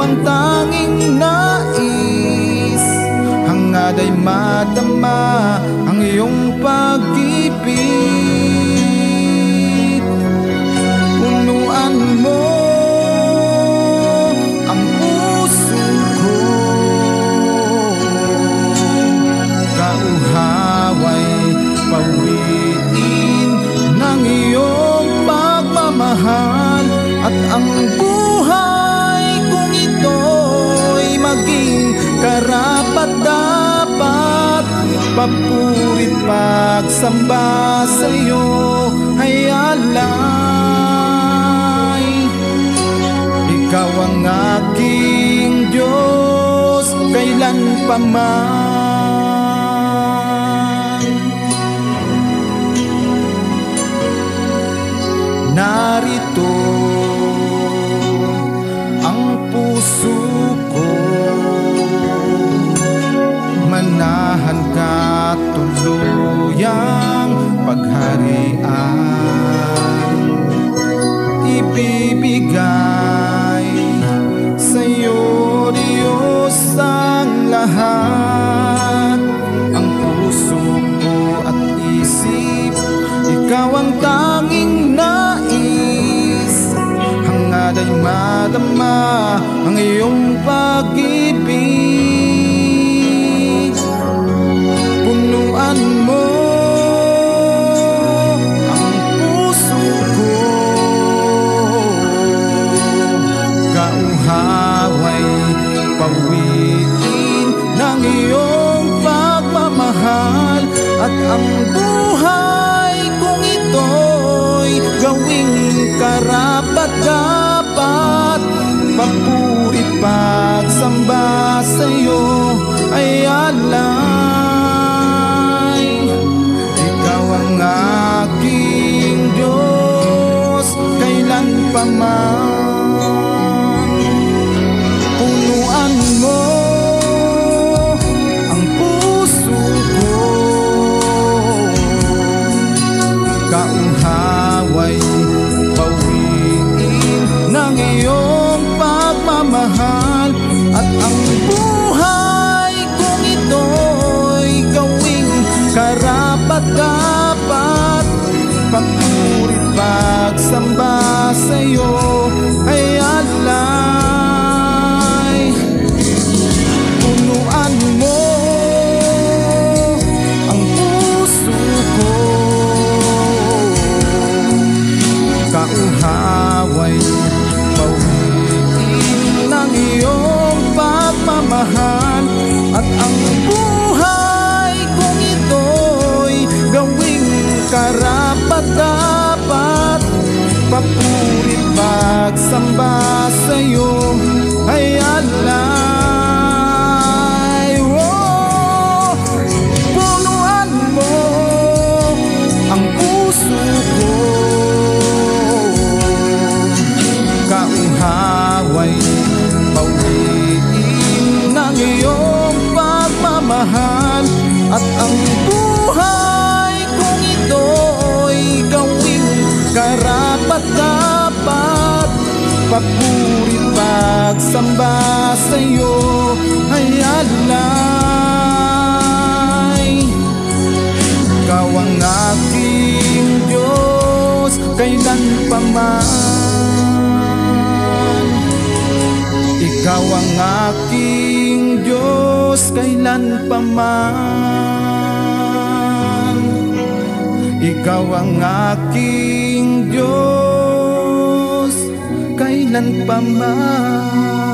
Ang tanging nais, hangad ay madama ang iyong pag-ibig. Punuan mo ang puso ko, kauhaway pawiin ng iyong pagmamahal. At ang karapat-dapat, papurit pagsamba sa'yo ay alay. Ikaw ang aking Diyos kailanpaman. Narito ang puso ko, manahan ka tuluyang pagharian. Ibibigay sa'yo, Diyos, ang lahat. Ang puso ko at isip, ikaw ang tanging nais. Hangad ay madama ang iyong pag-ibig. Punuan mo ang puso ko, kauhaway pawiin ng iyong pagmamahal. At ang buhay kong ito'y gawing karapat-dapat, papurit pagsamba sa'yo ay alay. Ikaw ang aking Diyos kailanpaman. Punuan mo ang puso ko, kauhaway pawiin ng iyong pagmamahal. At ang buhay kong ito'y gawing karapat-dapat, papurit pagsamba sa'yo ay alay. Punuan mo ang puso ko, kauhaway pawiin ng iyong pagmamahal. At ang buhay kong ito'y gawing karapat-dapat, papurit pagsamba sa'yo ay alay. Oh, punuan mo ang puso ko, kauhaway pawiin ng iyong pagmamahal. At ang buhay kong ito'y gawing karapat-dapat, papurit pagsamba sa'yo ay alay. man. Ikaw ang aking Diyos kailan pa man. Ikaw ang aking Diyos kailan pa man.